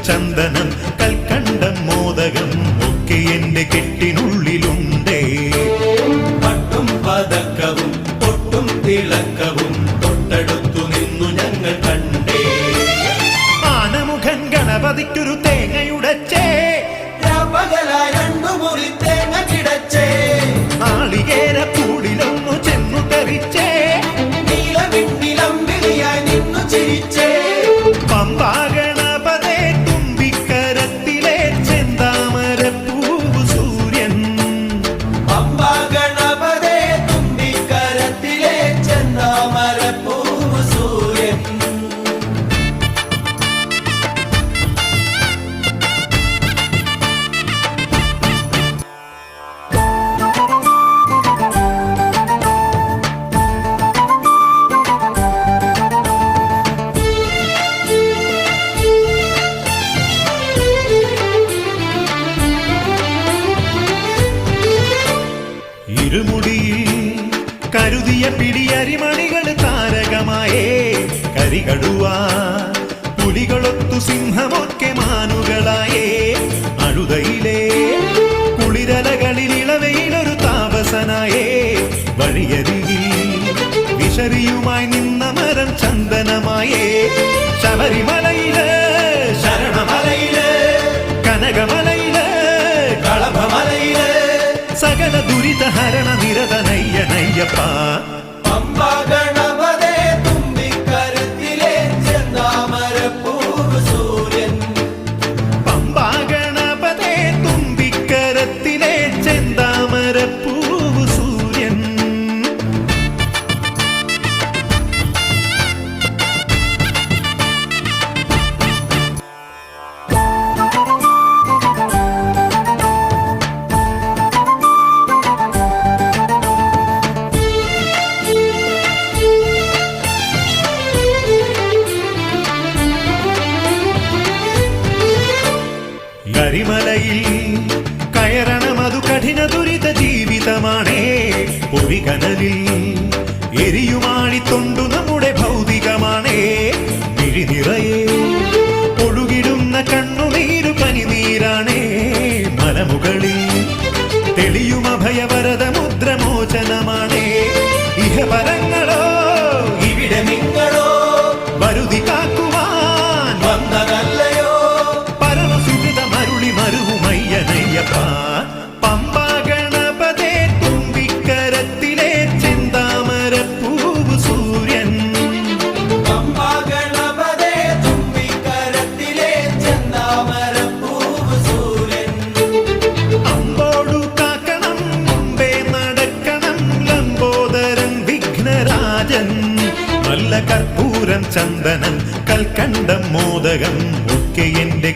ചന്ദനം കൽക്കണ്ടം മോദകം ഒക്കെ എന്റെ കെട്ടിനുള്ളിലുണ്ടേ. പട്ടും പതക്കവും പൊട്ടും തിളക്കവും തൊട്ടടുത്തു നിന്നു ഞങ്ങൾ കണ്ടേ. ആനമുഖൻ ഗണപതിക്കൊരു തേങ്ങയുടച്ചേ, പകലായി രണ്ടു മുറി തേങ്ങ കിടച്ചേ. നാളികേര കൂടിലൊന്നു ചെന്നു തെറിച്ചേ, നീലവിണ്ടിലമ്പിളിയായി നിന്നു ചിരിച്ചേ. പമ്പാ ഗണപതേ തുമ്പിക്കരത്തിലെ ചെന്താമരപ്പൂവ് സൂര്യൻ. പമ്പാ ഗണപതേ തുമ്പിക്കരത്തിലെ ചെന്താമരപ്പൂവ് സൂര്യൻ. ഇരുമുടിയിൽ കരുതിയ പിടിയരിമണികൾ താരകമായേ. കരികടുവ പുലികളൊത്തു സിംഹമൊക്കെ മാനുകളായേ. അഴുതയിലെ കുളിരലകളിൽ ഇളവയിലൊരു താപസനായേ. വഴിയരികിൽ വിശറിയുമായി നിന്ന മരം ചന്ദനമായേ. ശബരിമലയില് ശരണമലയില് കനകമലയില് കളഭമലയില് സകല ദുരിതഹരണ നിരതനയ്യനയ്യപ്പ. പമ്പാ ഗണപതേ തുമ്പിക്കരത്തിലെ ചെന്താമരപ്പൂവ് സൂര്യൻ. പമ്പാ ഗണപതേ തുമ്പിക്കരത്തിലെ ചെന്താമരപ്പൂവ് സൂര്യൻ. കരിമലയിൽ കയറണമതു കഠിന ദുരിത ജീവിതമാണേ. പൊരികനലിൽ എരിയുമാണിത്തൊണ്ടു നമ്മുടെ ഭൗതികമാണേ. മിഴിനിറയെ ഒഴുകിടുന്ന കണ്ണുനീരു പനിനീരാണേ. മലമുകളിൽ തെളിയും അഭയവരത മുദ്രമോചനമാണേ. ഇഹപരങ്ങളോ ഇവിടെ നിങ്ങളോ വരുതി കാക്കുവാൻ വന്നതല്ലയോ. മരുവുമയ്യനയ്യപ്പ. പമ്പാ ഗണപതേ തുമ്പിക്കരത്തിലെ ചെന്താമരപ്പൂവ് സൂര്യൻ. പമ്പാ ഗണപതേ തുമ്പിക്കരത്തിലെ ചെന്താമരപ്പൂവ് സൂര്യൻ. അമ്പോടു കാക്കണം മുമ്പേ നടക്കണം ലംബോദരൻ വിഘ്നരാജൻ. നല്ല കർപ്പൂരം ചന്ദനം കൽക്കണ്ടം മോദകം ഒക്കെ എന്റെ